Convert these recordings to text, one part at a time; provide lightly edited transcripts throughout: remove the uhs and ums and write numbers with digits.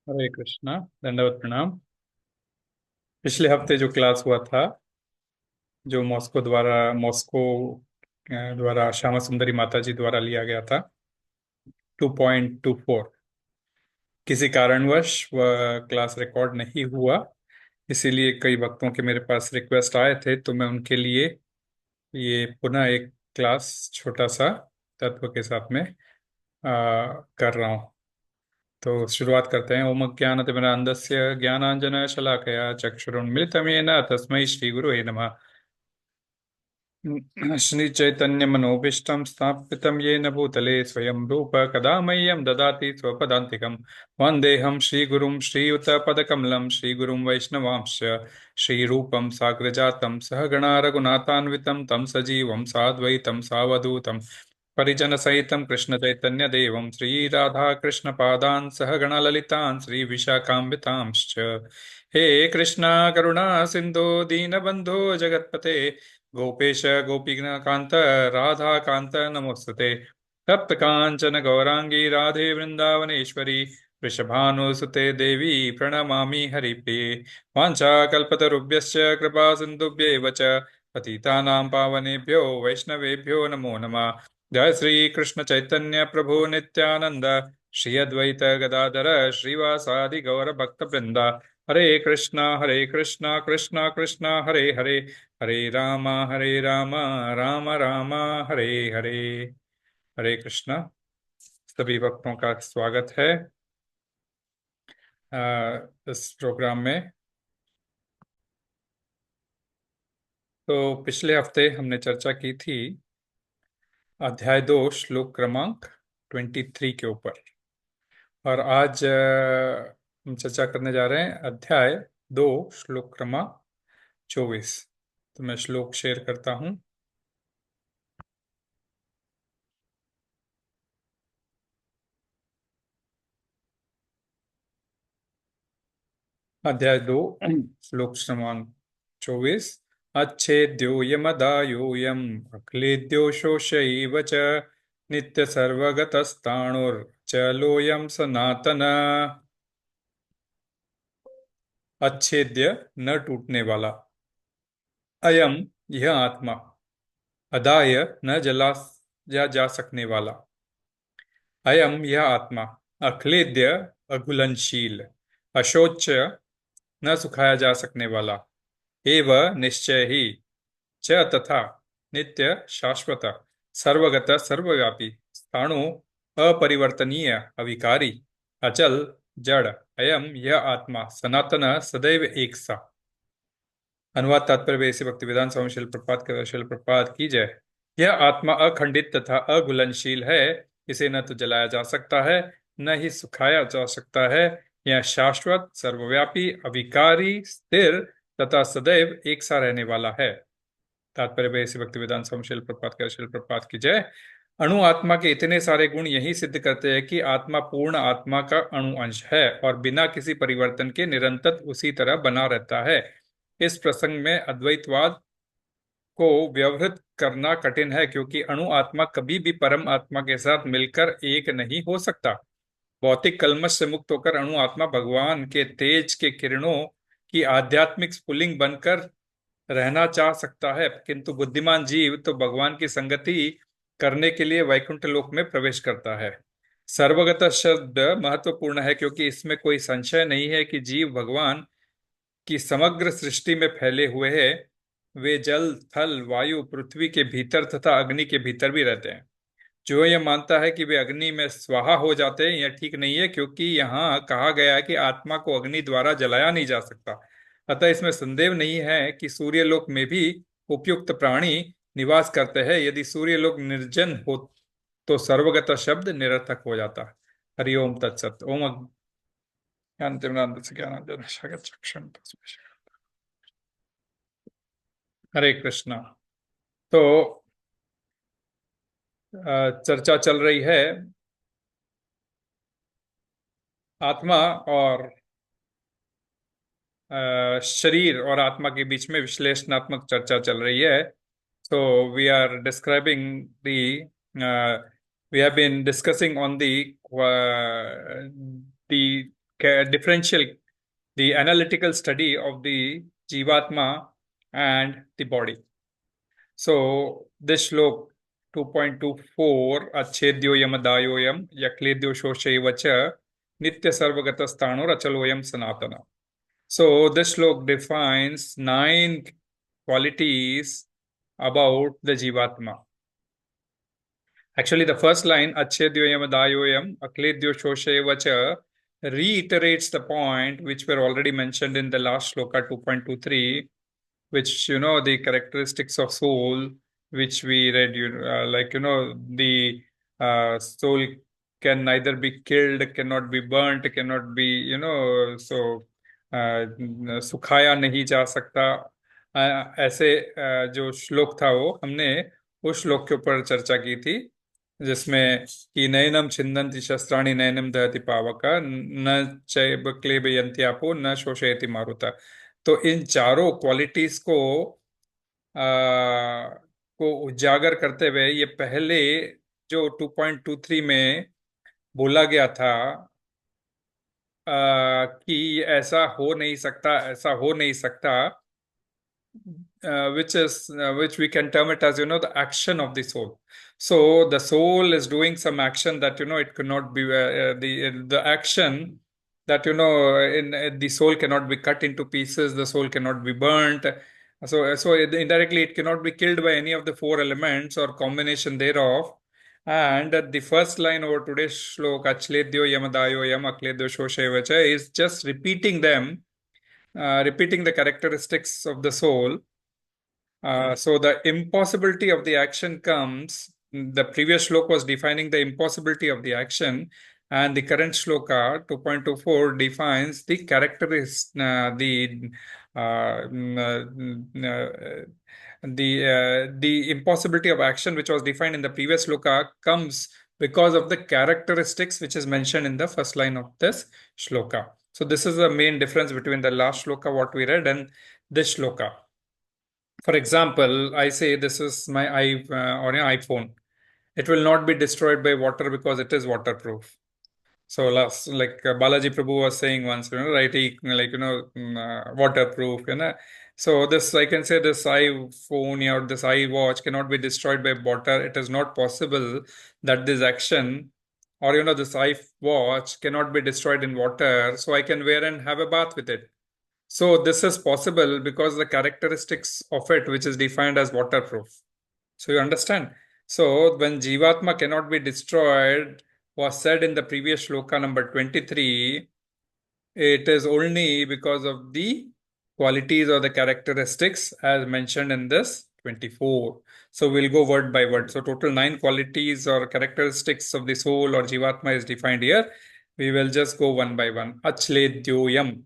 हरे कृष्णा। दंडवत प्रणाम। पिछले हफ्ते जो क्लास हुआ था, जो मॉस्को द्वारा श्यामा सुंदरी माता जी द्वारा लिया गया था, 2.24, किसी कारणवश वह क्लास रिकॉर्ड नहीं हुआ। इसीलिए कई भक्तों के मेरे पास रिक्वेस्ट आए थे, तो मैं उनके लिए ये पुनः एक क्लास छोटा सा तत्व के साथ में कर रहा हूँ। तो शुरुआत करते हैं। ओम ज्ञानतिमिरान्धस्य ज्ञानाञ्जनशलाकया चक्षुरुन्मिलितं येन तस्मै श्रीगुरुवे नमः। श्रीचैतन्यमनोभीष्टं स्थापितं येन भूतले स्वयं रूप कदा मह्यं ददाति स्वपदान्तिकं। वन्देऽहं श्रीगुरुं श्रीयुतपदकमलं श्रीगुरुं वैष्णवांश्च श्रीरूपं साग्रजातं सहगणा रघुनाथान्वितं तं सजीवं साद्वैतं सावधूतं परिजनसहितं कृष्णचैतन्यदेवं श्रीराधाकृष्णपादान् सहगणललितान् श्रीविशाखान्वितांश्च। हे कृष्णा करुणा सिन्धो दीनबन्धो जगत्पते गोपेश गोपीकान्त राधाकान्त नमोस्तुते। तप्त कांचन गौरांगी राधे वृंदावनेश्वरी वृषभानुसुते देवी प्रणमामि हरिप्रिये। वाञ्छाकल्पतरुभ्यश्च कृपा सिन्धुभ्येव च पतितानां पावनेभ्यो वैष्णवेभ्यो नमो नमः। जय श्री कृष्ण चैतन्य प्रभु नित्यानंद श्री अद्वैत गदाधर श्रीवासादि गौर भक्त वृंदा। हरे कृष्णा कृष्णा कृष्णा हरे हरे, हरे राम राम राम हरे हरे। हरे कृष्णा। सभी भक्तों का स्वागत है इस प्रोग्राम में। तो पिछले हफ्ते हमने चर्चा की थी अध्याय 2 श्लोक क्रमांक 23 के ऊपर, और आज हम चर्चा करने जा रहे हैं अध्याय 2 श्लोक क्रमांक 24। तो मैं श्लोक शेयर करता हूं। अध्याय 2 श्लोक क्रमांक 24। अच्छेद्योऽयमदायोऽयम् अक्लेद्यो शोष्यैव च नित्य सर्वगतस्ताणुर्चलोऽयं सनातन। अच्छेद्य न टूटने वाला, अयम यह आत्मा, अदाह्य न जला जा सकने वाला, अयम यह आत्मा, अक्लेद्य अघुलनशील, अशोच्य न सुखाया जा सकने वाला, एव निश्चय ही, च तथा, नित्य शाश्वत, सर्वगत सर्वव्यापी, स्थाणु अपरिवर्तनीय अविकारी, अचल जड़, अयम यह आत्मा सनातन सदैव एक सा। अनुवाद तात्पर्य वेद से भक्ति वेदांत स्वामी शिल प्रपात की जय। यह आत्मा अखंडित तथा अघुलनशील है। इसे न तो जलाया जा सकता है, न ही सुखाया जा सकता है। यह शाश्वत, सर्वव्यापी, अविकारी, स्थिर तथा सदैव एक सा रहने वाला है। तात्पर्य वेद से भक्ति वेदांत स्वामी शिल प्रपात की जय। अणु आत्मा के इतने सारे गुण यही सिद्ध करते हैं कि आत्मा पूर्ण आत्मा का अणु अंश है और बिना किसी परिवर्तन के निरंतर उसी तरह बना रहता है। इस प्रसंग में अद्वैतवाद को व्यवहृत करना कठिन है, क्योंकि अणु आत्मा कभी भी परम आत्मा के साथ मिलकर एक नहीं हो सकता। भौतिक कल्मश से मुक्त होकर अणु आत्मा भगवान के तेज के किरणों की आध्यात्मिक स्फुलिंग बनकर रहना चाह सकता है, किंतु बुद्धिमान जीव तो भगवान की संगति करने के लिए वैकुंठ लोक में प्रवेश करता है। सर्वगत शब्द महत्वपूर्ण है, क्योंकि इसमें कोई संशय नहीं है कि जीव भगवान की समग्र सृष्टि में फैले हुए हैं। वे जल, थल, वायु, पृथ्वी के भीतर तथा अग्नि के भीतर भी रहते हैं। जो यह मानता है कि वे अग्नि में स्वाहा हो जाते हैं, यह ठीक नहीं है, क्योंकि यहाँ कहा गया है कि आत्मा को अग्नि द्वारा जलाया नहीं जा सकता। अतः इसमें संदेह नहीं है कि सूर्यलोक में भी उपयुक्त प्राणी निवास करते हैं। यदि सूर्यलोक निर्जन हो तो सर्वगत शब्द निरर्थक हो जाता है। हरिओम तत्सत। ओम हरे कृष्णा। तो चर्चा चल रही है आत्मा और शरीर और आत्मा के बीच में विश्लेषणात्मक चर्चा चल रही है। So we are describing the we have been discussing on the differential, the analytical study of the Jivatma and the body. So this shlok 2.24 acchedyo yam adāhyo yam akledyo śoṣya cha nitya sarva-gataḥ sthāṇur acalo sanātanaḥ. So this shlok defines 9 qualities about the Jivatma. Actually, the first line, acchedyo yam adāhyo yam akledyo śoṣya cha, reiterates the point which were already mentioned in the last shloka 2.23, which, the characteristics of soul, which we read, the soul can neither be killed, cannot be burnt, cannot be, सुखाया नहीं जा सकता. ऐसे जो श्लोक था वो हमने उस श्लोक के ऊपर चर्चा की थी, जिसमें कि नयनम छिन्दन्ति शस्त्राणि नयनम दहति पावका न चैव क्लेबयन्त्यापो न शोषयति मारुता. तो इन चारों क्वालिटीज को उजागर करते हुए ये पहले जो 2.23 में बोला गया था कि ऐसा हो नहीं सकता, ऐसा हो नहीं सकता, which we can term it as, the action of the soul. So the soul is doing some action that, it cannot be, the action that, the soul cannot be cut into pieces, the soul cannot be burnt. So indirectly it cannot be killed by any of the 4 elements or combination thereof. And the first line over today's shlok, acchedyo yam adāhyo yam akledyo śoṣya, is just repeating them, repeating the characteristics of the soul. So the impossibility of the action comes. The previous shloka was defining the impossibility of the action, and the current shloka 2.24 defines the characteristics, the impossibility of action, which was defined in the previous shloka, comes because of the characteristics which is mentioned in the first line of this shloka. So this is the main difference between the last shloka what we read and this shloka. For example, I say this is my iPhone. It will not be destroyed by water because it is waterproof. So like Balaji Prabhu was saying once, right? Waterproof, So this, I can say this iPhone or this iWatch cannot be destroyed by water. It is not possible that this action or, this iWatch cannot be destroyed in water. So I can wear and have a bath with it. So this is possible because the characteristics of it, which is defined as waterproof. So you understand? So when Jivatma cannot be destroyed, was said in the previous shloka number 23, it is only because of the qualities or the characteristics as mentioned in this 24. So we'll go word by word. So total 9 qualities or characteristics of the soul or Jivatma is defined here. We will just go one by one. Acchedyo.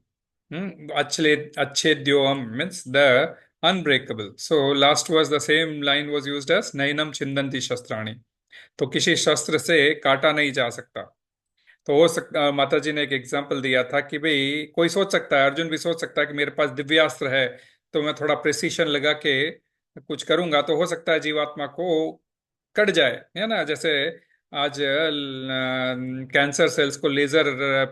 Acchedyo means the unbreakable. So last was the same line was used as nainam chindanti shastrani. तो किसी शस्त्र से काटा नहीं जा सकता. तो हो सकता, माता जी ने एक एग्जाम्पल दिया था कि भाई कोई सोच सकता है, अर्जुन भी सोच सकता है कि मेरे पास दिव्यास्त्र है तो मैं थोड़ा प्रिसीशन लगा के कुछ करूंगा तो हो सकता है जीवात्मा को कट जाए, है ना. जैसे आज कैंसर सेल्स को लेजर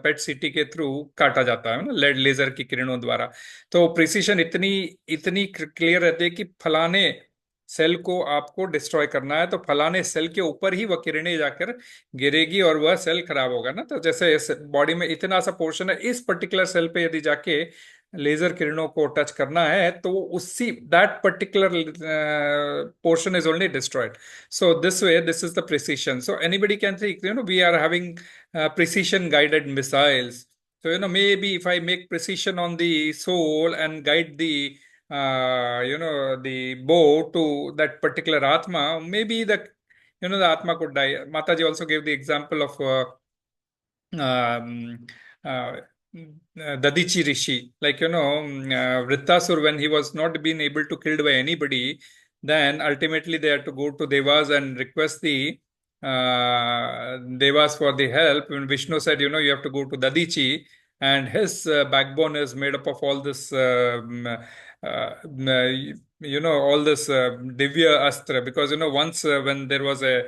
पेट सीटी के थ्रू काटा जाता है ना, लेड लेजर की किरणों द्वारा. तो प्रिसीशन इतनी इतनी क्लियर रहती है कि फलाने सेल को आपको डिस्ट्रॉय करना है तो फलाने सेल के ऊपर ही वह किरणें जाकर गिरेगी और वह सेल खराब होगा ना. तो जैसे इस बॉडी में इतना सा पोर्शन है, इस पर्टिकुलर सेल पे यदि जाके लेजर किरणों को टच करना है तो उसी that particular portion is only destroyed. So this way, this is the precision. So anybody can think, we are having precision guided missiles. So, maybe if I make precision on the soul and guide the the bow to that particular Atma, maybe the Atma could die. Mataji also gave the example of Dadichi Rishi. Like, Vrittasur, when he was not being able to killed by anybody, then ultimately they had to go to Devas and request the Devas for the help. When Vishnu said, you have to go to Dadichi, and his backbone is made up of all this all this Divya Astra, because once when there was a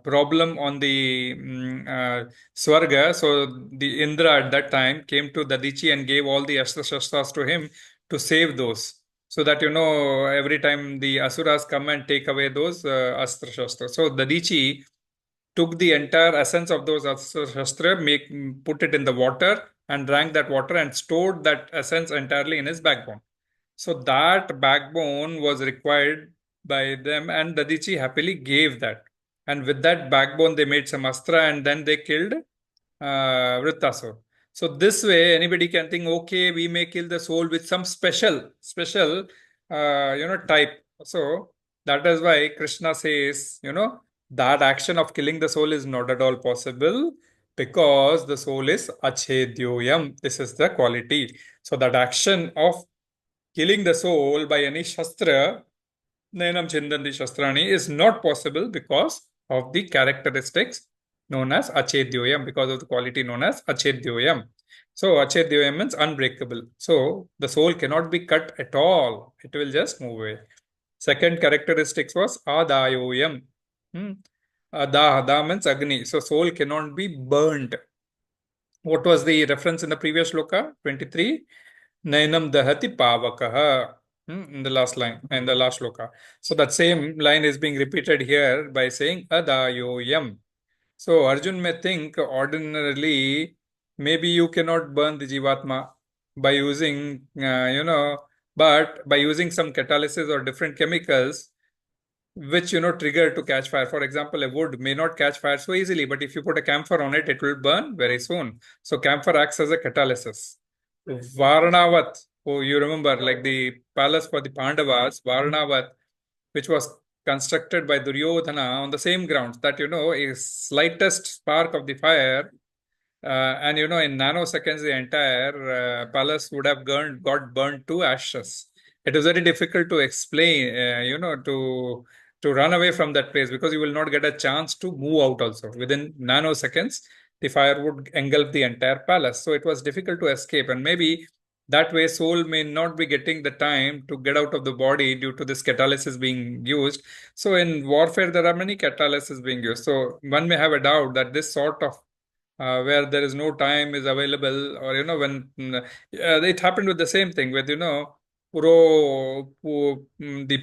problem on the Swarga. So the Indra at that time came to Dadichi and gave all the Astra-shastras to him to save those. So that, every time the Asuras come and take away those Astra-shastras. So Dadichi took the entire essence of those Astra-shastra, put it in the water and drank that water and stored that essence entirely in his backbone. So that backbone was required by them, and Dadichi happily gave that. And with that backbone, they made some astra and then they killed Vrittasur. So this way, anybody can think, okay, we may kill the soul with some special, type. So that is why Krishna says, that action of killing the soul is not at all possible because the soul is acchedyoyam. This is the quality. So that action of killing the soul by any shastra, Nayanam Chindanti Shastrani, is not possible because of the characteristics known as acchedyoyam, because of the quality known as acchedyoyam. So acchedyoyam means unbreakable. So the soul cannot be cut at all. It will just move away. Second characteristics was adāhyoyam. Adāhyo means Agni. So soul cannot be burned. What was the reference in the previous shloka? 23. Nainam dahati pavakaha. In the last line, in the last shloka. So that same line is being repeated here by saying adāhyoyam. So Arjun may think ordinarily, maybe you cannot burn the Jivatma by using, but by using some catalysis or different chemicals, which trigger to catch fire. For example, a wood may not catch fire so easily, but if you put a camphor on it, it will burn very soon. So camphor acts as a catalysis. Varnavat, oh, you remember, like the palace for the Pandavas, Varnavat, which was constructed by Duryodhana on the same grounds that a slightest spark of the fire, and in nanoseconds the entire palace would have got burned to ashes. It is very difficult to explain, to run away from that place because you will not get a chance to move out also. Within nanoseconds, the fire would engulf the entire palace. So it was difficult to escape. And maybe that way soul may not be getting the time to get out of the body due to this catalysis being used. So in warfare, there are many catalysis being used. So one may have a doubt that this sort of where there is no time is available, or when it happened with the same thing with the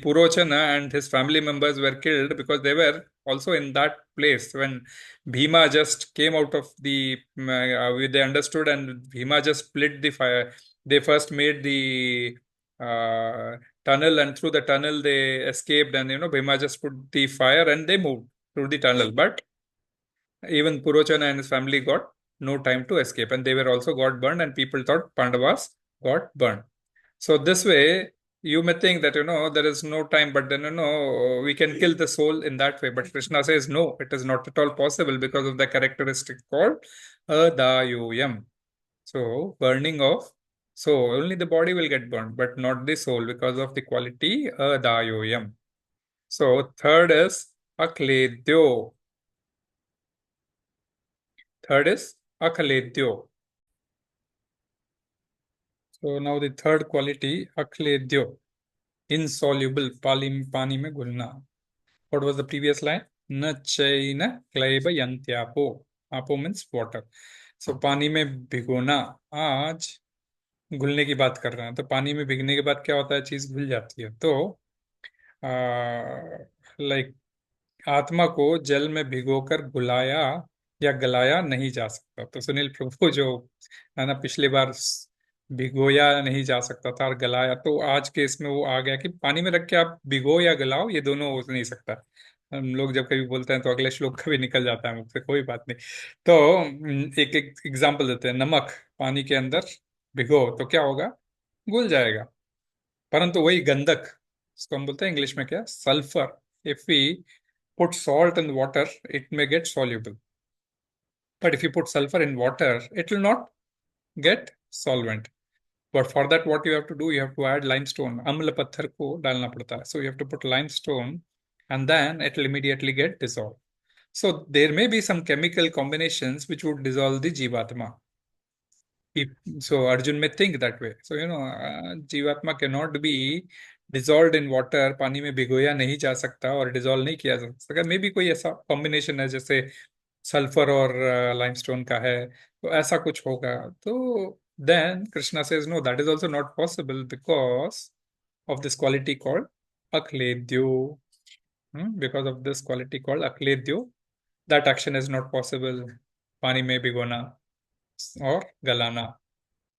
Purochana and his family members were killed because they were also in that place when Bhima just came out of they understood, and Bhima just split the fire. They first made the tunnel, and through the tunnel they escaped, and Bhima just put the fire and they moved through the tunnel. But even Purochana and his family got no time to escape, and they were also got burned, and people thought Pandavas got burned. So this way, you may think that there is no time, but then we can kill the soul in that way. But Krishna says no, it is not at all possible because of the characteristic called adāhyoyam. So burning of soul, only the body will get burned, but not the soul because of the quality adāhyoyam. So third is akledyo. Third is akledyo. So now the third quality, akledyo, insoluble, pani mein gulna. What was the previous line? Na chaina klaiba yantyapo. Apo means water. So पानी में भिगोना. आज घुलने की बात कर रहे हैं, तो पानी में भिगने के बाद क्या होता है, चीज घुल जाती है. तो लाइक आत्मा को जल में भिगोकर घुलाया या गलाया नहीं जा सकता. तो सुनील प्रभु जो है ना, पिछली बार भिगोया नहीं जा सकता था और गलाया, तो आज के इसमें वो आ गया कि पानी में रख के आप भिगो या गलाओ, ये दोनों हो नहीं सकता. हम लोग जब कभी बोलते हैं तो अगले श्लोक कभी निकल जाता है मुझसे, कोई बात नहीं. तो एक एग्जाम्पल देते हैं. नमक पानी के अंदर भिगो तो क्या होगा, घुल जाएगा. परंतु वही गंधक, इसको हम बोलते हैं इंग्लिश में क्या, sulphur. If we put salt in water, it may get soluble. But if you put sulfur in water, it will not get solvent. But for that, what you have to do, you have to add limestone. Amla patthar ko dalna padta hai. So you have to put limestone, and then it will immediately get dissolved. So there may be some chemical combinations which would dissolve the Jivatma. So Arjun may think that way. So, Jivatma cannot be dissolve in water, पानी में भिगोया नहीं जा सकता और dissolve नहीं किया जा सकता, मे बी कोई ऐसा कॉम्बिनेशन है जैसे सल्फर और लाइमस्टोन का है, तो ऐसा कुछ होगा। तो then Krishna says no, that is also not possible because of this quality called akledyo. Because of this quality called akledyo, that action is not possible, पानी में भिगोना और गलाना।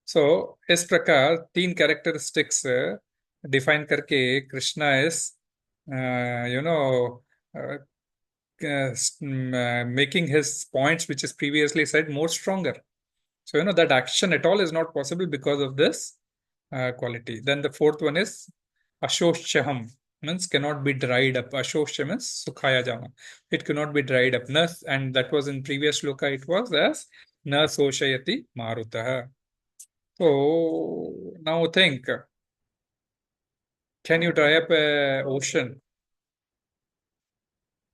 सो इस प्रकार तीन कैरेक्टरिस्टिक्स डिफाइन करके Krishna is you know making his points which is previously said more stronger. So that action at all is not possible because of this quality. Then the fourth one is ashoshaham, means cannot be dried up. Ashoshya means sukhaya jana. It cannot be dried up. And that was in previous shloka, it was as na soshayati marutah. So now think, can you dry up a ocean?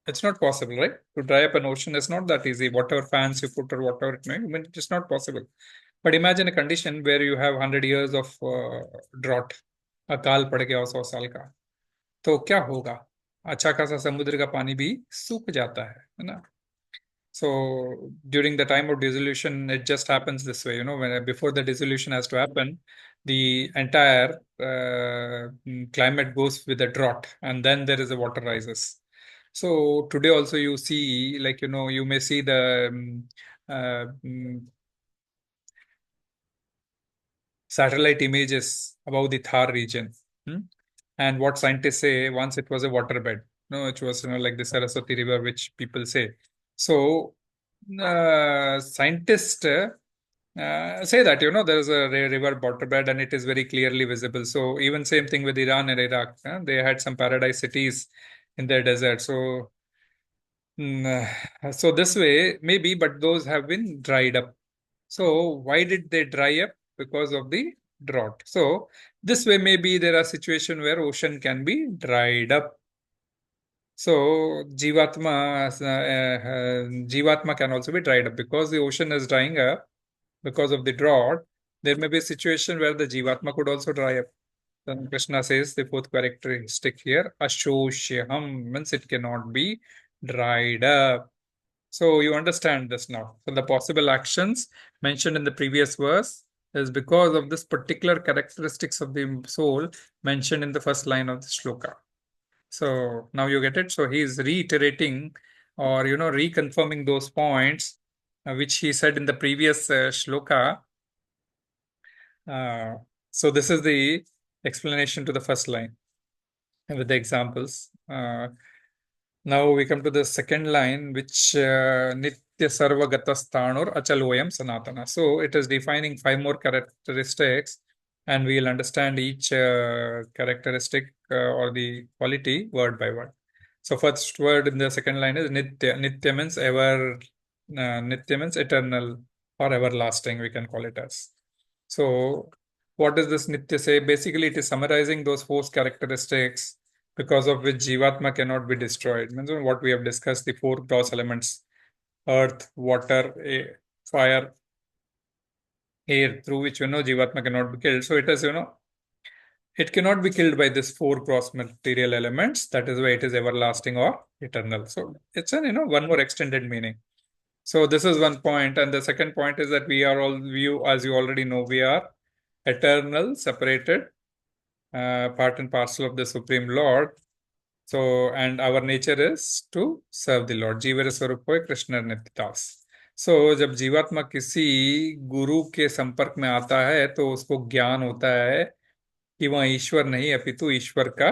It's not possible, right? To dry up an ocean is not that easy. Whatever fans you put or whatever it may, I mean, it's not possible. But imagine a condition where you have 100 years of drought, अकाल पड़ गया 100 साल का, तो क्या होगा? अच्छा खासा समुद्र का पानी भी सूख जाता है ना? So during the time of dissolution, it just happens this way. When before the dissolution has to happen, the entire climate goes with a drought, and then there is a water rises. So today also you see, like you may see the satellite images above the Thar region. And what scientists say, once it was a waterbed. No, it was like the Saraswati River, which people say. So scientists say that there is a river waterbed and it is very clearly visible. So even same thing with Iran and Iraq. They had some paradise cities in their desert. So so this way maybe, but those have been dried up. So why did they dry up? Because of the drought. So this way maybe there are situations where ocean can be dried up. So Jivatma can also be dried up because the ocean is drying up because of the drought. There may be a situation where the Jivatma could also dry up. Then Krishna says the fourth characteristic here, Ashoshaham, means it cannot be dried up. So you understand this now. So the possible actions mentioned in the previous verse is because of this particular characteristics of the soul mentioned in the first line of the shloka. So now you get it. So he is reiterating or reconfirming those points which he said in the previous shloka. So this is the explanation to the first line with the examples. Now we come to the second line, which nitya sarva-gataḥ sthāṇur acalo sanātanaḥ. So it is defining 5 more characteristics, and we'll understand each characteristic or the quality word by word. So first word in the second line is nitya. Nitya means ever. Nitya means eternal or everlasting, we can call it as. So what does this nitya say? Basically, it is summarizing those 4 characteristics because of which Jivatma cannot be destroyed. Means what we have discussed, the 4 gross elements, earth, water, fire, air, through which Jivatma cannot be killed. So it is, it cannot be killed by these 4 gross material elements. That is why it is everlasting or eternal. So it's an, one more extended meaning. So this is one point. And the second point is that we are all, as you already know, we are eternal, separated, part and parcel of the Supreme Lord. So, and our nature is to serve the Lord. जीवर स्वरूप होय Krishna नित्यदास. So, जब जीवात्मा किसी गुरु के संपर्क में आता है तो उसको ज्ञान होता है कि वह ईश्वर नहीं अपितु ईश्वर का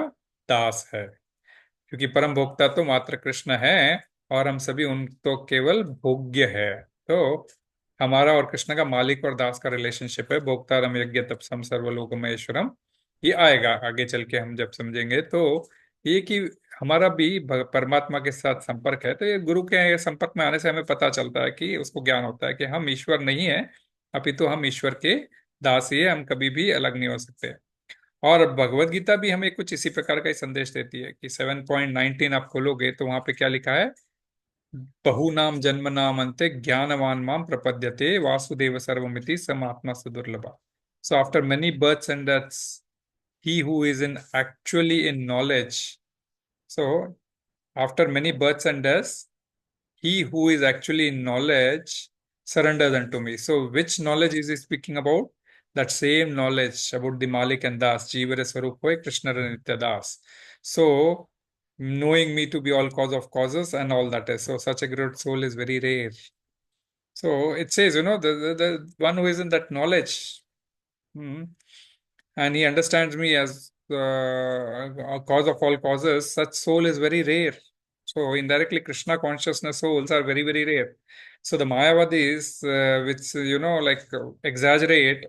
दास है, क्योंकि परम भोक्ता तो मात्र कृष्ण है और हम सभी उन तो केवल भोग्य है। तो हमारा और कृष्ण का मालिक और दास का रिलेशनशिप है। भोक्तारम यज्ञ तपसम सर्वलोकमहेश्वरम, ये आएगा आगे चल के हम जब समझेंगे। तो ये कि हमारा भी परमात्मा के साथ संपर्क है, तो ये गुरु के संपर्क में आने से हमें पता चलता है कि उसको ज्ञान होता है कि हम ईश्वर नहीं है अपितु हम ईश्वर के दास ही है, हम कभी भी अलग नहीं हो सकते। और भगवत गीता भी हमें कुछ इसी प्रकार का ही संदेश देती है कि 7.19 आप खोलोगे तो वहां पे क्या लिखा है, बहुनाम जन्म नाम अंते ज्ञानवान माम प्रपद्यते वासुदेव सर्वमिति समात्मा सुदुर्लभा. So after many births and deaths, he who is in actually in knowledge. So after many births and deaths, he who is actually in knowledge surrenders unto me. So which knowledge is he speaking about? That same knowledge about the Malik and Das, Jivara Swarup Hoy, Krishna and Nitya Das. So knowing me to be all cause of causes and all that is. So such a great soul is very rare. So it says, the one who is in that knowledge, and he understands me as a cause of all causes, such soul is very rare. So indirectly, Krishna consciousness souls are very, very rare. So the Mayavadis, which, exaggerate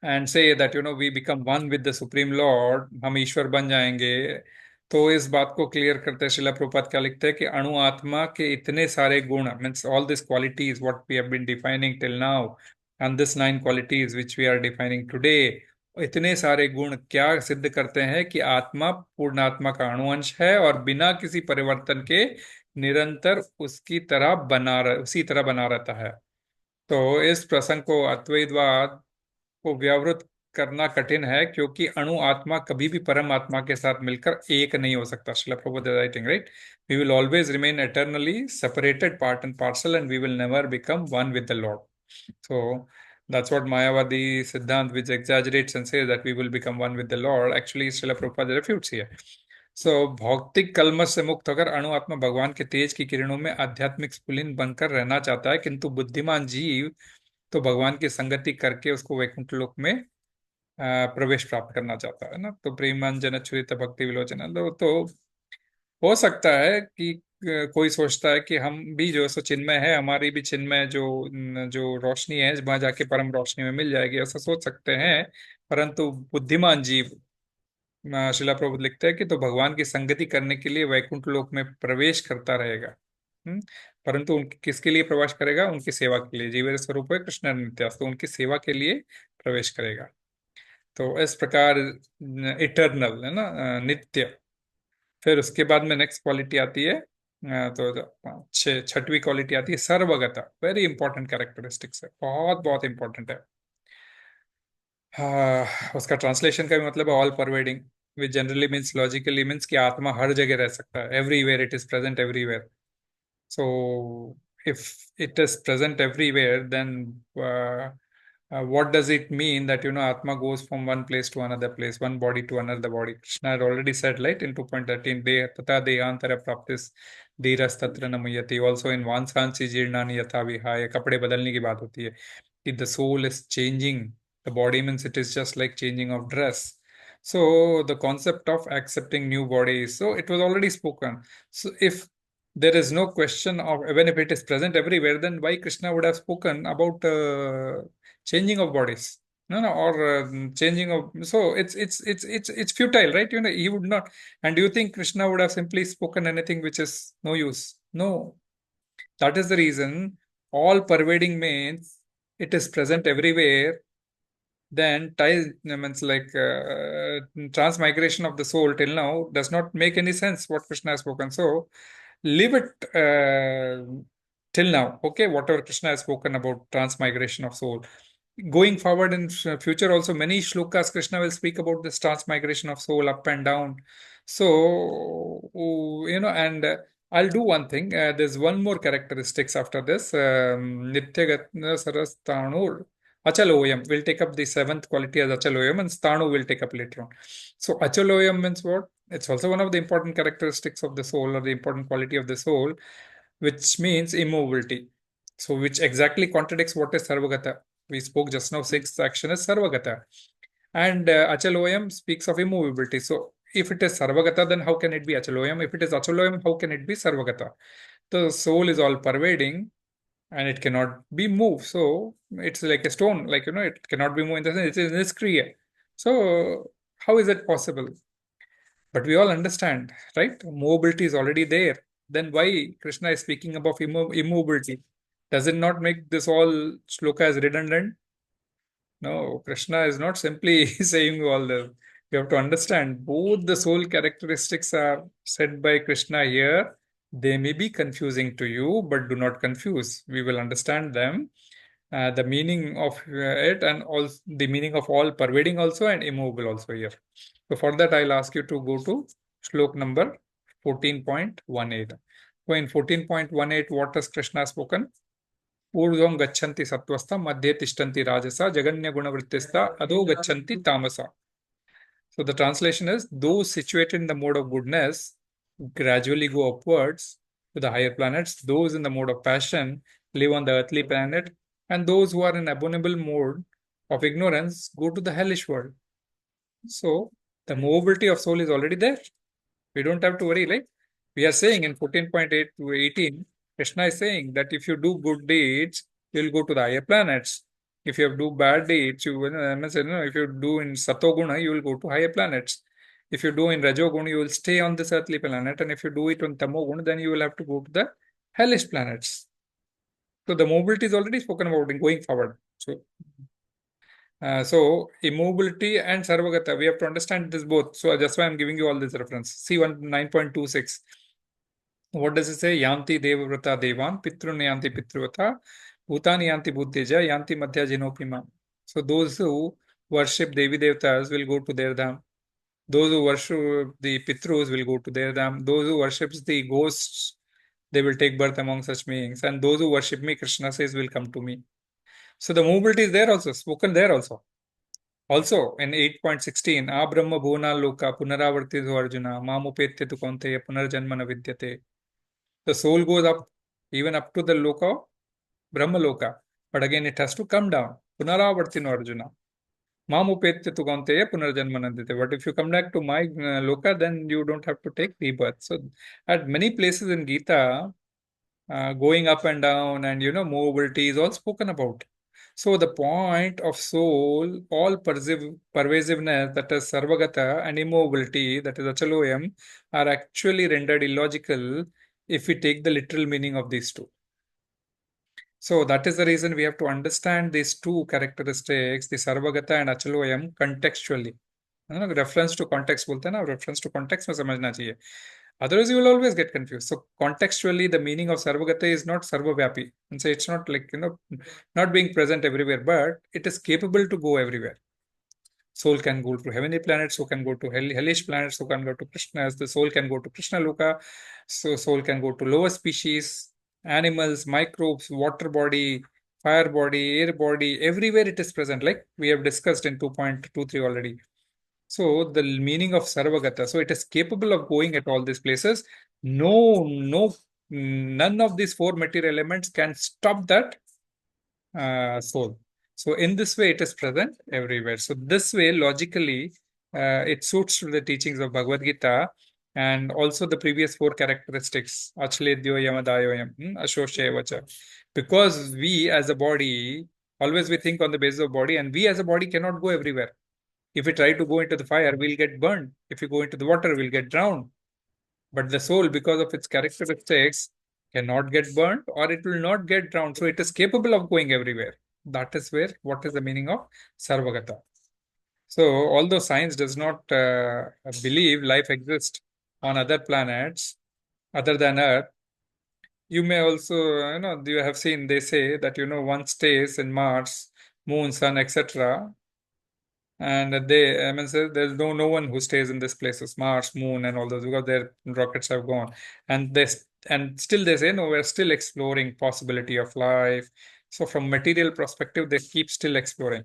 and say that we become one with the Supreme Lord, हम ईश्वर बन जाएंगे, तो इस बात को clear करते हैं शिला प्रभुपाद क्या लिखते हैं कि अणु आत्मा के इतने सारे गुण, means all this qualities what we have been defining till now, and this 9 qualities which we are defining today, इतने सारे गुण क्या सिद्ध करते हैं कि आत्मा पूर्णात्मा का अणुअंश है और बिना किसी परिवर्तन के निरंतर उसी तरह बना रहता है। तो इस प्रसंग को अद्वैतवाद को व्यावृत करना कठिन है, क्योंकि अणु आत्मा कभी भी परम आत्मा के साथ मिलकर एक नहीं हो सकता। Shrila Prabhupada writing, right, we will always remain eternally separated part and parcel and we will never become one with the lord. So that's what Mayavadi Siddhant, which exaggerates and says that we will become one with the Lord, actually Srila Prabhupada refutes here. So भौतिक कलमश से मुक्त होकर अणु आत्मा भगवान के तेज की किरणों में आध्यात्मिक स्फुलिंग बनकर रहना चाहता है, किंतु बुद्धिमान जीव तो भगवान की संगति करके उसको वैकुंठ लोक में प्रवेश प्राप्त करना चाहता है ना। तो प्रेमांजन छुरित भक्ति विलोचन, तो हो सकता है कि कोई सोचता है कि हम भी जो सो चिन्मय है, हमारी भी चिन्मय जो जो रोशनी है वहां जाके परम रोशनी में मिल जाएगी, ऐसा सोच सकते हैं। परंतु बुद्धिमान जीव, शिला प्रभुपाद लिखते हैं कि तो भगवान की संगति करने के लिए वैकुंठ लोक में प्रवेश करता रहेगा। परंतु किसके लिए प्रवेश करेगा? उनकी सेवा के लिए। जीवेर स्वरूप है कृष्ण नित्यास, तो उनकी सेवा के लिए प्रवेश करेगा। तो इस प्रकार इटर्नल है ना, नित्य। फिर उसके बाद में नेक्स्ट क्वालिटी आती है, तो छठवीं क्वालिटी आती है सर्वगता। वेरी इंपॉर्टेंट कैरेक्टरिस्टिक्स है, बहुत बहुत इंपॉर्टेंट है। उसका ट्रांसलेशन का भी मतलब है all pervading, which generally means logically means कि आत्मा हर जगह रह सकता है, everywhere, it is present everywhere. So if it is present everywhere, then what does it mean that Atma goes from one place to another place, one body to another body? Krishna had already said, right, in 2.13, tata deyantara praptis dhiras tatra namayati. Also in vansansi jirnani yatha vihaya, kapde badalne की बात होती है कि the soul is changing, the body means it is just like changing of dress. So the concept of accepting new bodies, so it was already spoken. So if there is no question of, even if it is present everywhere, then why Krishna would have spoken about changing of bodies? No, or changing of, so it's futile, right? He would not. And do you think Krishna would have simply spoken anything which is no use? No. That is the reason all pervading means it is present everywhere. Then means like transmigration of the soul till now does not make any sense what Krishna has spoken. So leave it till now. Okay, whatever Krishna has spoken about transmigration of soul. Going forward in future also, many shlokas Krishna will speak about this transmigration of soul up and down. So, and I'll do one thing. There's one more characteristics after this. Nityagatna sthāṇur. Acaloyam. We'll take up the 7th quality as acaloyam, and sthāṇur will take up later on. So acaloyam means what? It's also one of the important characteristics of the soul, or the important quality of the soul, which means immovability. So which exactly contradicts what is sarva-gataḥ. We spoke just now, 6th action is sarva-gataḥ. And acaloyam speaks of immovability. So if it is sarva-gataḥ, then how can it be acaloyam? If it is acaloyam, how can it be sarva-gataḥ? The soul is all pervading and it cannot be moved. So it's like a stone, like, it cannot be moved in the sense it is niskriya. So how is it possible? But we all understand, right? Mobility is already there. Then why Krishna is speaking about immobility? Does it not make this all shloka as redundant? No, Krishna is not simply saying all this. You have to understand both the soul characteristics are said by Krishna here. They may be confusing to you, but do not confuse. We will understand them. the meaning of it, and also the meaning of all pervading also and immovable also here. So for that, I'll ask you to go to shlok number 14.18. So in 14.18, what has Krishna spoken? Urdhvam gachanti sattvastha, madhye tishtanti rajasa, jaganya gunavrittistha, adho gachanti tamasa. So the translation is, those situated in the mode of goodness gradually go upwards to the higher planets. Those in the mode of passion live on the earthly planet, and those who are in abominable mode of ignorance go to the hellish world. So the mobility of soul is already there. We don't have to worry. Like we are saying in 14.8 to 18, Krishna is saying that if you do good deeds, you'll go to the higher planets. If you do bad deeds, if you do in Satoguna, you will go to higher planets. If you do in Rajoguna, you will stay on this earthly planet. And if you do it on Tamoguna, then you will have to go to the hellish planets. So the mobility is already spoken about in going forward. So immobility and sarva-gataḥ, we have to understand this both. So that's why I'm giving you all this reference. See 9.26. What does it say? Yanti devavrata devan, pitrun yanti pitruvata, bhutani yanti bhuteja, yanti madhya jinopima. So those who worship Devi Devtas will go to their dham. Those who worship the Pitrus will go to their dham. Those who worship the ghosts, they will take birth among such beings. And those who worship me, Krishna says, will come to me. So the mobility is there also, spoken there also. Also in 8.16, Abrahma bhuna loka punaravartizo arjuna, mamupetya tu kaunteya punarjanmana vidyate. The soul goes up, even up to the loka, Brahma loka. But again, it has to come down. Punaravartino arjuna. Mamupetya tu kaunteya punarjanmana vidyate. But if you come back to my loka, then you don't have to take rebirth. So at many places in Gita, going up and down and mobility is all spoken about. So the point of soul, all pervasiveness, that is sarva-gataḥ, and immobility, that is acalo, are actually rendered illogical if we take the literal meaning of these two. So that is the reason we have to understand these two characteristics, the sarva-gataḥ and acalo, contextually. Reference to context बोलते हैं ना, reference to context में समझना चाहिए. Otherwise, you will always get confused. So contextually, the meaning of sarva-gataḥ is not sarva-vyapi. And so it's not like, not being present everywhere, but it is capable to go everywhere. Soul can go to heavenly planets, so can go to hellish planets, so can go to Krishna. The soul can go to Krishna Loka, so soul can go to lower species, animals, microbes, water body, fire body, air body, everywhere it is present, like we have discussed in 2.23 already. So the meaning of sarva-gataḥ, so it is capable of going at all these places. None of these four material elements can stop that soul. So in this way, it is present everywhere. So this way, logically, it suits to the teachings of Bhagavad Gita and also the previous four characteristics, acchedyo, adāhyo, śoṣya vacha. Because we as a body, always we think on the basis of body, and we as a body cannot go everywhere. If we try to go into the fire, we'll get burned. If we go into the water, we'll get drowned. But the soul, because of its characteristics, cannot get burnt or it will not get drowned. So it is capable of going everywhere. That is where, what is the meaning of sarva-gataḥ. So although science does not believe life exists on other planets other than Earth, you may also, you have seen, they say that, one stays in Mars, Moon, Sun, etc. And there's no one who stays in these places, Mars, Moon, and all those, because their rockets have gone. And still they say, no, we're still exploring possibility of life. So from material perspective, they keep still exploring.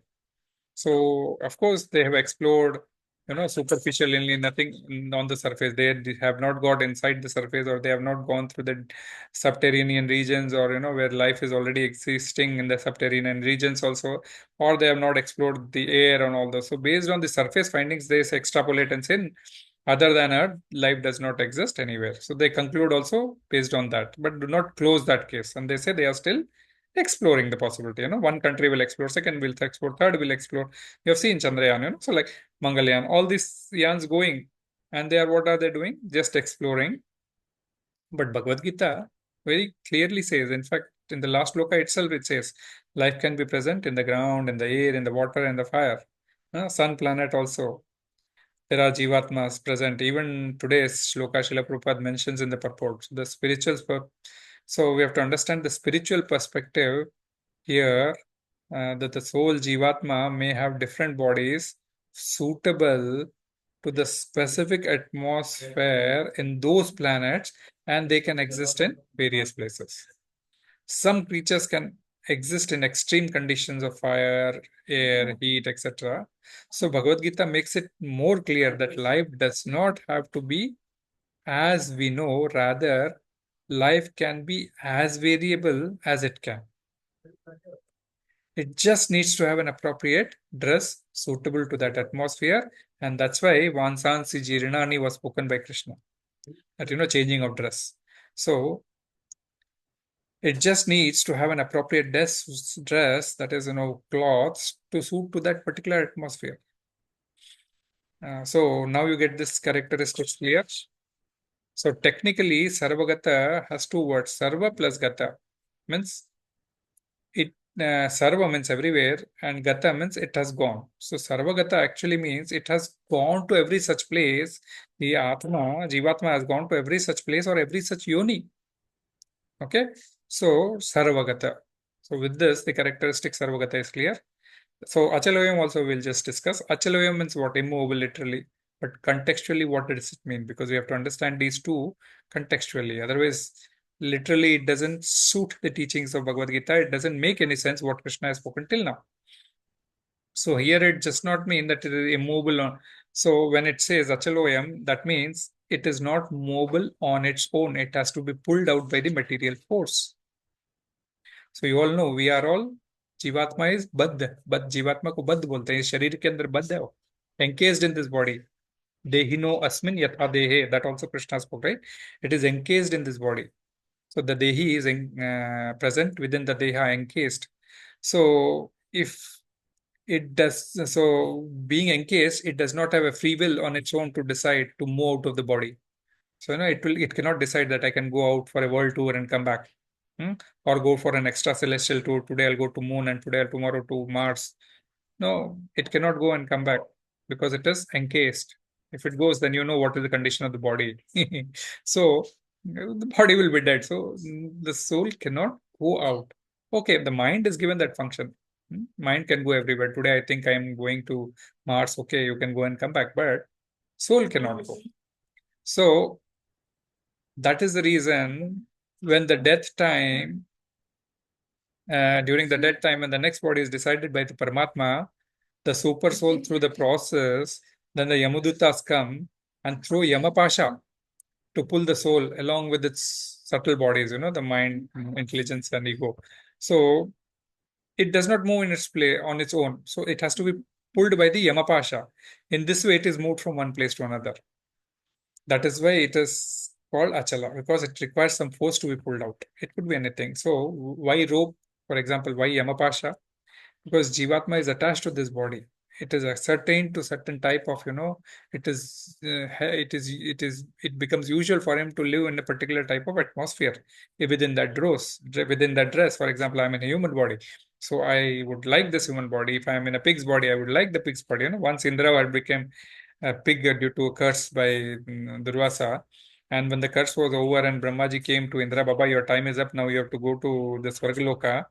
So of course they have explored, superficially, nothing on the surface. They have not got inside the surface, or they have not gone through the subterranean regions, or where life is already existing in the subterranean regions also, or they have not explored the air and all those. So based on the surface findings, they extrapolate and say, other than Earth, life does not exist anywhere. So they conclude also based on that, but do not close that case. And they say they are still exploring the possibility. One country will explore, second will explore, third will explore. You have seen Chandrayaan, so like Mangalyaan, all these yans going, and what are they doing? Just exploring. But Bhagavad Gita very clearly says, in fact, in the last loka itself, it says, life can be present in the ground, in the air, in the water, and the fire. Sun, planet also. There are jivatmas present. Even today's shloka Srila Prabhupada mentions in the purport. The spiritual, so we have to understand the spiritual perspective here. that the soul Jivatma may have different bodies suitable to the specific atmosphere in those planets, and they can exist in various places. Some creatures can exist in extreme conditions of fire, air, heat, etc. So Bhagavad Gita makes it more clear that life does not have to be as we know, rather, life can be as variable as it can. It just needs to have an appropriate dress suitable to that atmosphere, and that's why Vansansi Jirinani was spoken by Krishna. That changing of dress. So it just needs to have an appropriate dress, that is, clothes to suit to that particular atmosphere. So now you get this characteristics clear. So technically, sarva-gata has two words. Sarva plus gata means it. Sarva means everywhere, and gata means it has gone. So sarva-gata actually means it has gone to every such place. The Atma, Jivatma has gone to every such place or every such yoni. Okay, so sarva-gata. So with this, the characteristic sarva-gata is clear. So acalo also we'll just discuss. Acalo means what? Immovable, literally. But contextually, what does it mean? Because we have to understand these two contextually. Otherwise, literally, it doesn't suit the teachings of Bhagavad Gita. It doesn't make any sense what Krishna has spoken till now. So here it does not mean that it is immovable. So when it says achaloyam, that means it is not mobile on its own. It has to be pulled out by the material force. So you all know we are all जीवात्मा is बद्ध बद्ध जीवात्मा को बद्ध बोलते हैं शरीर के अंदर बद्ध है वो encased in this body देहिनो अस्मिन् यथा देहे that also Krishna spoke, right? It is encased in this body. So the dehi is present within the deha, encased. So if it does, so being encased, it does not have a free will on its own to decide to move out of the body. So it cannot decide that I can go out for a world tour and come back. Or go for an extra celestial tour. Today I'll go to moon and tomorrow to Mars. No, it cannot go and come back because it is encased. If it goes, then you know what is the condition of the body. So the body will be dead. So the soul cannot go out. Okay, the mind is given that function. Mind can go everywhere. Today I think I am going to Mars. Okay, you can go and come back, but soul cannot go. So that is the reason when the death time, during the death time, when the next body is decided by the Paramatma, the super soul through the process, then the Yamudutas come and throw Yamapasha to pull the soul along with its subtle bodies, the mind, intelligence, and ego. So it does not move in its play on its own. So it has to be pulled by the Yamapasha. In this way, it is moved from one place to another. That is why it is called achala, because it requires some force to be pulled out. It could be anything. So why rope, for example, why Yamapasha? Because Jivatma is attached to this body. It is ascertained to certain type of, it becomes usual for him to live in a particular type of atmosphere within that dress. For example, I'm in a human body. So I would like this human body. If I'm in a pig's body, I would like the pig's body. Once Indra became a pig due to a curse by Durvasa. And when the curse was over and Brahmaji came to Indra, Baba, your time is up. Now you have to go to the Swargaloka.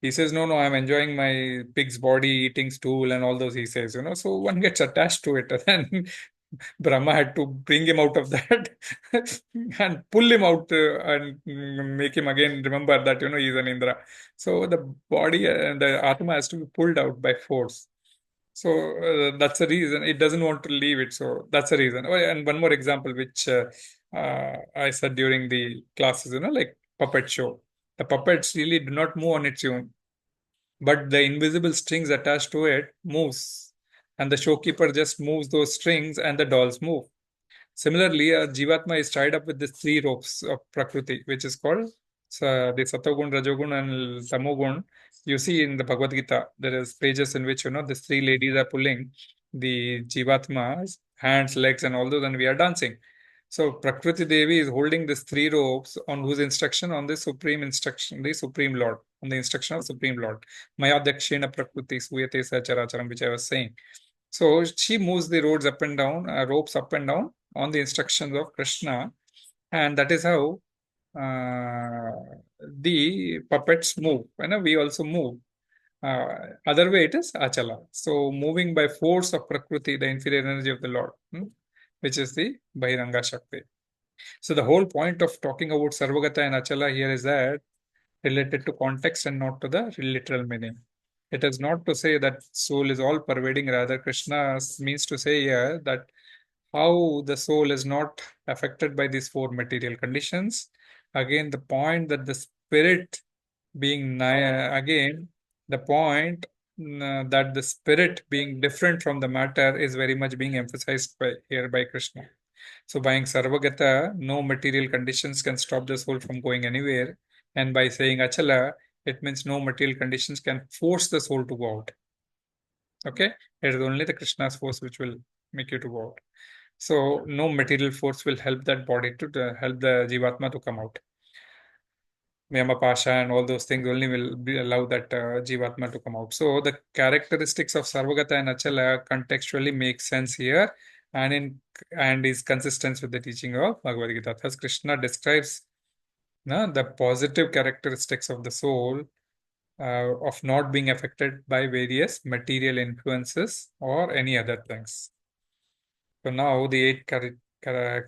He says, no, I'm enjoying my pig's body, eating stool and all those, he says, so one gets attached to it. And Brahma had to bring him out of that and pull him out and make him again remember that, he's an Indra. So the body and the Atma has to be pulled out by force. So that's the reason it doesn't want to leave it. So that's the reason. Oh, and one more example, which I said during the classes, like puppet show. The puppets really do not move on its own, but the invisible strings attached to it moves, and the showkeeper just moves those strings, and the dolls move. Similarly, a Jivatma is tied up with the three ropes of Prakriti, which is called the Satogun, Rajogun, and Tamogun. You see in the Bhagavad Gita, there is pages in which, the three ladies are pulling the Jivatma's hands, legs, and all those, and we are dancing. So Prakriti Devi is holding these three ropes on whose instruction? On the supreme instruction, the Supreme Lord, on the instruction of Supreme Lord. Maya Dakshina Prakriti Suyate Sacharacharam, which I was saying. So she moves the ropes up and down on the instructions of Krishna, and that is how the puppets move. We also move. Other way it is achala. So moving by force of Prakriti, the inferior energy of the Lord, which is the Bahiranga Shakti. So the whole point of talking about sarva-gata and achala here is that related to context and not to the literal meaning. It is not to say that soul is all pervading, rather Krishna means to say here that how the soul is not affected by these four material conditions. Again, the point that the spirit being again, the point that the spirit being different from the matter is very much being emphasized here by Krishna. So by sarva-gata, no material conditions can stop the soul from going anywhere. And by saying achala, it means no material conditions can force the soul to go out. Okay? It is only the Krishna's force which will make you to go out. So no material force will help that body to help the jivatma to come out. Pasha and all those things only will allow that jivatma to come out. So the characteristics of sarva-gata and achala contextually make sense here and is consistent with the teaching of Bhagavad Gita. Thus Krishna describes the positive characteristics of the soul of not being affected by various material influences or any other things. So now the eighth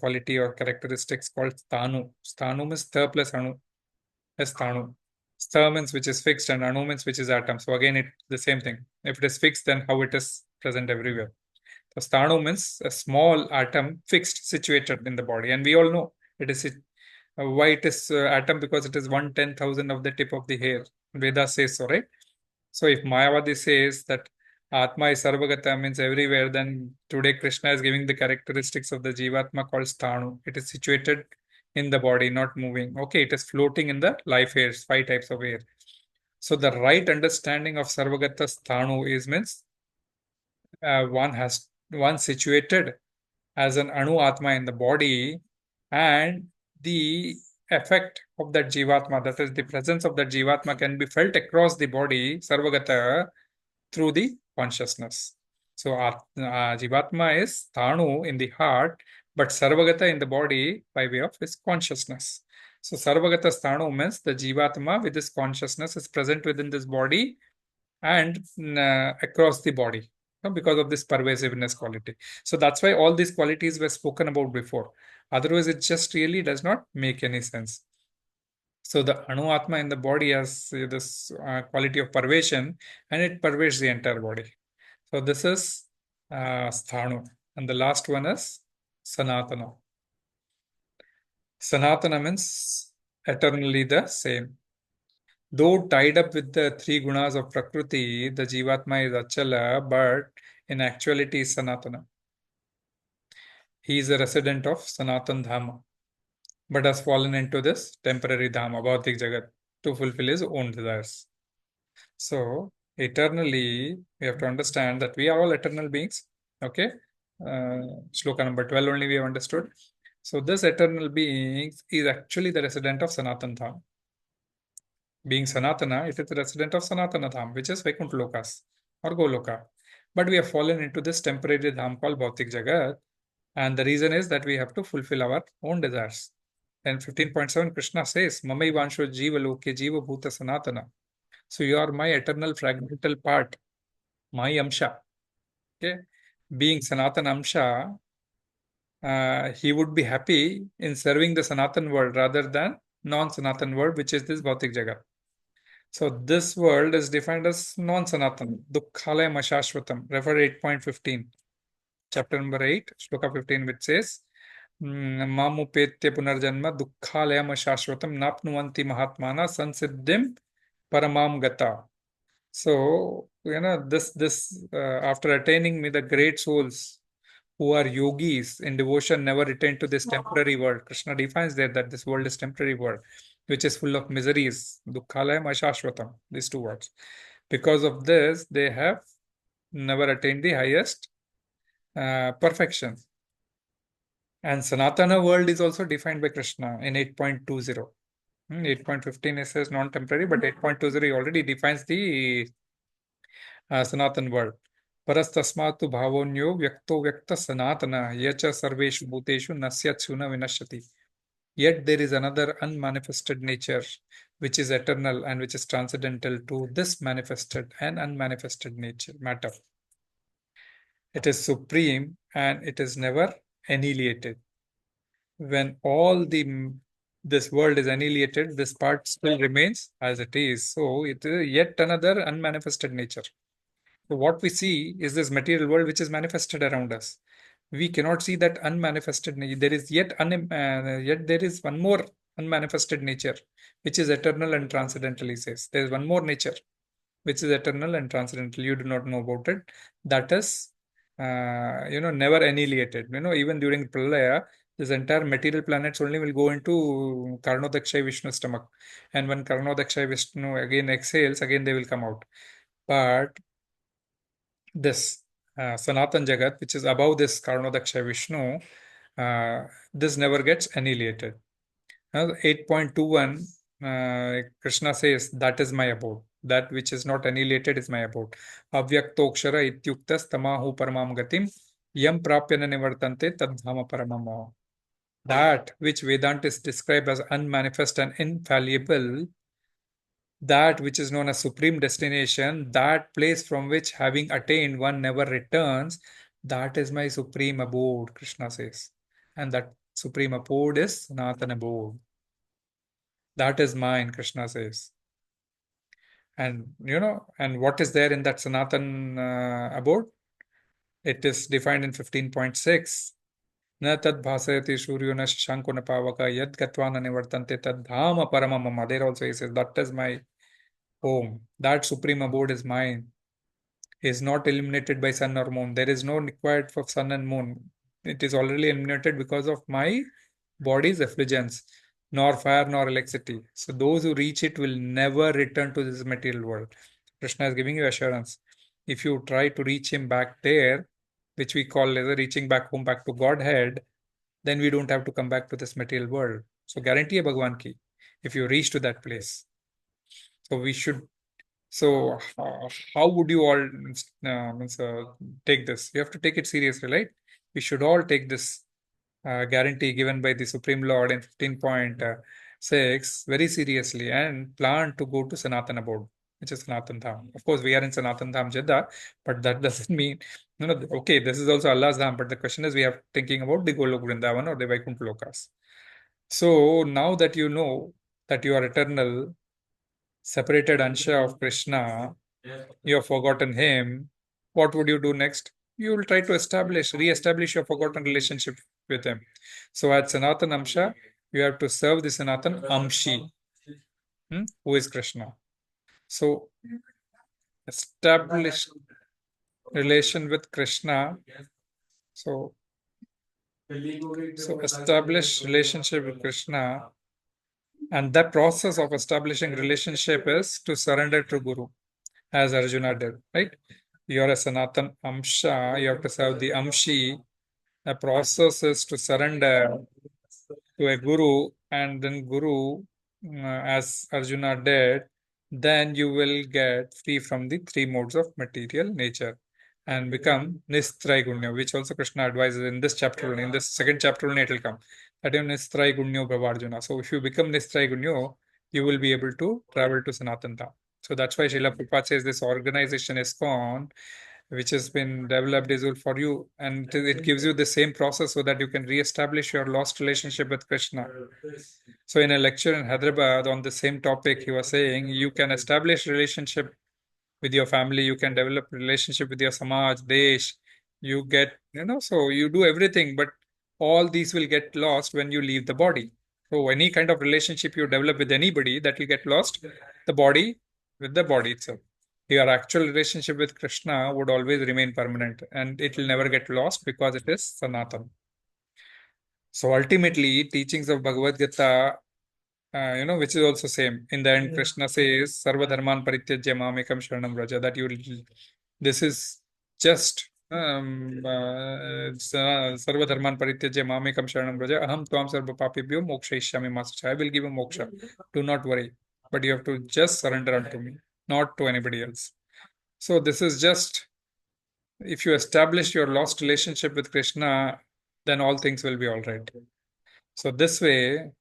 quality or characteristics called sthāṇur. Sthāṇur means stha plus anu. Sthāṇur. Stha means which is fixed and anu means which is atom. So again, it's the same thing. If it is fixed, then how it is present everywhere. So sthāṇur means a small atom fixed, situated in the body. And we all know it is why it is atom, because it is 1/10,000 of the tip of the hair. Veda says so, right? So if Mayavadi says that Atma is sarva-gata, means everywhere, then today Krishna is giving the characteristics of the Jivatma called sthāṇur. It is situated in the body, not moving. Okay, it is floating in the life airs, 5 types of air. So the right understanding of sarva-gata sthāṇur is means one situated as an anu atma in the body, and the effect of that jivatma, that is the presence of that jivatma, can be felt across the body, sarva-gata, through the consciousness. So jivatma is sthāṇur in the heart, but sarva-gata in the body by way of his consciousness. So sarva-gata sthāṇur means the jivatma with his consciousness is present within this body and across the body, because of this pervasiveness quality. So that's why all these qualities were spoken about before. Otherwise, it just really does not make any sense. So the anu atma in the body has this quality of pervasion, and it pervades the entire body. So this is sthāṇur. And the last one is sanātana. Sanātana means eternally the same. Though tied up with the 3 gunas of Prakriti, the Jivatma is achala, but in actuality is Sanatana. He is a resident of Sanatan Dhama, but has fallen into this temporary Dhama, Bhautik Jagat, to fulfill his own desires. So, eternally, we have to understand that we are all eternal beings. Okay? Shloka number 12 only we have understood. So, this eternal being is actually the resident of Sanatan Dhama. Being Sanatana, it is the resident of Sanatana Dham, which is Vaikuntha Lokas or Goloka. But we have fallen into this temporary Dham called Bhautik Jagat, and the reason is that we have to fulfill our own desires. And 15.7 Krishna says, Mamai Vansho Jiva Loke Jiva Bhuta Sanatana. So you are my eternal fragmental part, my Amsha. Okay? Being Sanatana Amsha, he would be happy in serving the Sanatan world rather than non-Sanatan world, which is this Bhautik Jagat. So this world is defined as non-sanatan, dukkhalayam ashashvatam. Refer 8.15, chapter number 8, shloka 15, which says, Mamupetya punarjanma dukkhalayam ashashvatam napnuvanti mahatmana sansiddhim paramam gata. So, this after attaining me, the great souls who are yogis in devotion never return to this temporary world. Krishna defines there that this world is temporary world, which is full of miseries. Dukkhalayam ashashvatam, these 2 words. Because of this, they have never attained the highest perfection. And Sanatana world is also defined by Krishna in 8.20. 8.15 it says non-temporary, but 8.20 already defines the Sanatan world. Parastasmatu bhavonyo vyakto vyakta sanatana yacha sarveshu bhuteshu nasyatsyuna vinashyati. Yet there is another unmanifested nature, which is eternal and which is transcendental to this manifested and unmanifested nature, matter. It is supreme and it is never annihilated. When this world is annihilated, this part still remains as it is. So it is yet another unmanifested nature. So what we see is this material world which is manifested around us. We cannot see that unmanifested nature. There is yet there is one more unmanifested nature, which is eternal and transcendental. He says there is one more nature, which is eternal and transcendental. You do not know about it. That is, never annihilated. Even during Pralaya, this entire material planets only will go into Karnodakshay Vishnu stomach, and when Karnodakshay Vishnu again exhales, again they will come out. But this Sanatan Jagat, which is above this Karnodaksha Vishnu, this never gets annihilated. 8.21, Krishna says, that is my abode. That which is not annihilated is my abode. Avyaktokshara ityuktas tamahu paramam gatim yam prapyana nivartante tadhama paramam. That which Vedantists describe as unmanifest and infallible, that which is known as supreme destination, that place from which having attained one never returns, that is my supreme abode, Krishna says. And that supreme abode is Sanatana abode. That is mine, Krishna says. And and what is there in that Sanatan abode? It is defined in 15.6. Na tad bhasayati suryo na shashanko na pavaka yad gatva na nivartante tad dhama paramamama. There also he says, that is my home. That supreme abode is mine. Is not illuminated by sun or moon. There is no required for sun and moon. It is already illuminated because of my body's effulgence, nor fire nor electricity. So those who reach it will never return to this material world. Krishna is giving you assurance. If you try to reach him back there, which we call as reaching back home, back to Godhead, then we don't have to come back to this material world. So guarantee a Bhagwan ki, if you reach to that place. So we should. So how would you all take this? You have to take it seriously, right? We should all take this guarantee given by the Supreme Lord in 15.6 very seriously and plan to go to Sanatana abode, which is Sanatan Dham. Of course, we are in Sanatan Dham Jeddah, but that doesn't mean, okay, this is also Allah's Dham, but the question is we are thinking about the Golok Vrindavan or the Vaikuntha Lokas. So now that you know that you are eternal, separated Ansha of Krishna, you have forgotten him, what would you do next? You will try to re-establish your forgotten relationship with him. So at Sanatan Amsha, you have to serve the Sanatan Amshi, who is Krishna. So establish relation with Krishna. So establish relationship with Krishna. And that process of establishing relationship is to surrender to Guru, as Arjuna did, right? You're a Sanatan Amsha, you have to serve the Amshi. The process is to surrender to a Guru, and then Guru, as Arjuna did, then you will get free from the three modes of material nature and become Nistraygunya, which also Krishna advises in this chapter, in this second chapter only it will come. That is Nistraygunyo Bhavarjuna. So if you become Nistraygunyo, you will be able to travel to Sanatana. So that's why Srila Prabhupada says this organization is gone, which has been developed is for you, and it gives you the same process so that you can re-establish your lost relationship with Krishna. So in a lecture in Hyderabad on the same topic, he was saying you can establish relationship with your family, you can develop relationship with your samaj, desh, you get, so you do everything, but all these will get lost when you leave the body. So any kind of relationship you develop with anybody, that will get lost, the body with the body itself. Your actual relationship with Krishna would always remain permanent and it will never get lost because it is Sanatan. So ultimately, teachings of Bhagavad Gita, which is also same. In the end, Krishna says, Sarva dharman parityajya mamekam sharanam vraja, that this is just Sarva dharman parityajya mamekam sharanam vraja, aham tvam sarva papibhyo mokshayishyami masacha. I will give you moksha. Do not worry. But you have to just surrender unto me, not to anybody else. So this is just, if you establish your lost relationship with Krishna, then all things will be all right. So this way,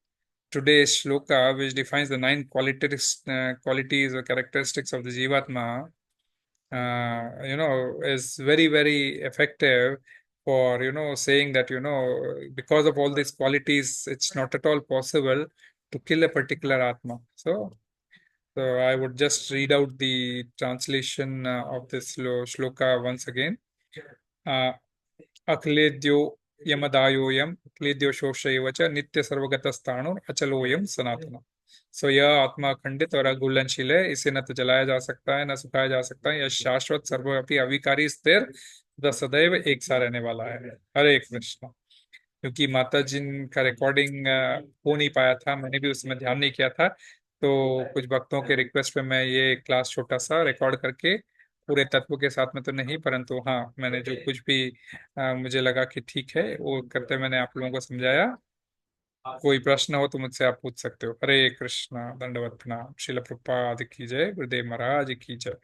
today's shloka, which defines the nine qualities or characteristics of the Jivatma, is very, very effective for, saying that, because of all these qualities, it's not at all possible to kill a particular Atma. So I would just read out the translation of this shloka once again. akledyo यमदायोयम akledyo śoṣya च नित्य sarva-gataḥ acalo sanātanaḥ. सो यह आत्मा अखंडित और अघुलनशील है, इसे न तो जलाया जा सकता है न सुखाया जा सकता है, यह शाश्वत सर्वव्यापी अविकारी स्थिर तथा सदैव एक सा रहने वाला है। हरे कृष्ण। क्योंकि माता जी का रिकॉर्डिंग हो नहीं पाया था, मैंने भी उसमें ध्यान नहीं किया था, तो कुछ भक्तों के रिक्वेस्ट पे मैं ये क्लास छोटा सा रिकॉर्ड करके, पूरे तत्व के साथ में तो नहीं, परंतु हाँ मैंने जो कुछ भी मुझे लगा कि ठीक है वो करते मैंने आप लोगों को समझाया। कोई प्रश्न हो तो मुझसे आप पूछ सकते हो। हरे कृष्णा, दंडवत प्रणाम। श्रील प्रभुपाद की जय, गुरुदेव महाराज की जय।